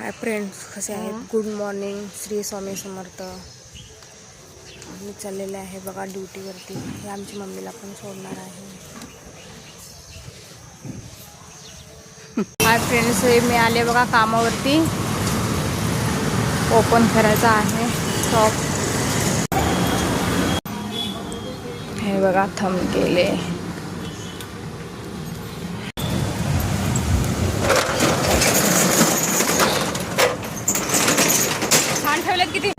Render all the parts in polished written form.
Hi friends, कसे आहेत? Good morning, Shri Swami Samarth. मी चाललेले आहे बघा ड्युटीवरती. हे आमची मम्मीला पण सोडणार आहे. हाय फ्रेंड्स, मी आले बघा कामावरती. ओपन करायचा आहे शॉप. हे बघा थंब केले. किती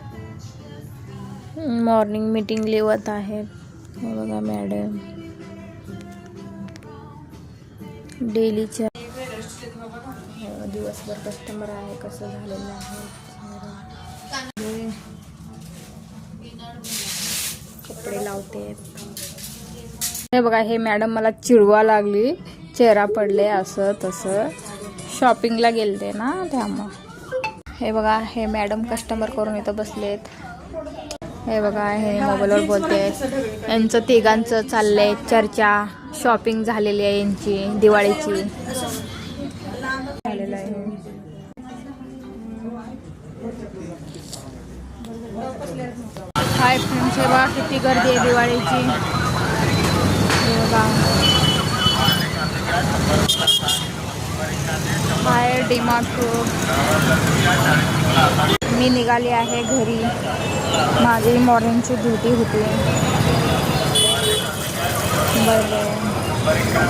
मॉर्निंग मीटिंग लिवत आहेत. हे बघा मॅडम डेलीच्या दिवसभर कस्टमर आहे कसं झालेलं आहे. कपडे लावते. हे बघा हे मॅडम मला चिडवा लागली, चेहरा पडले असं तसं. शॉपिंगला गेलते ना त्यामुळे. हे बघा हे मॅडम कस्टमर करून इथं बसलेत. हे बघा हे मोबाईलवर बोलते. यांचं तिघांचं चाललंय चर्चा. शॉपिंग झालेली आहे यांची दिवाळीची झालेलं आहे. हाय फ्रेंड्स, हे बघा किती गर्दी आहे दिवाळीची. हे बघा हाय डीमार्ट. मी निघाली आहे घरी. माझी मॉर्निंगची ड्युटी होती. Bye bye.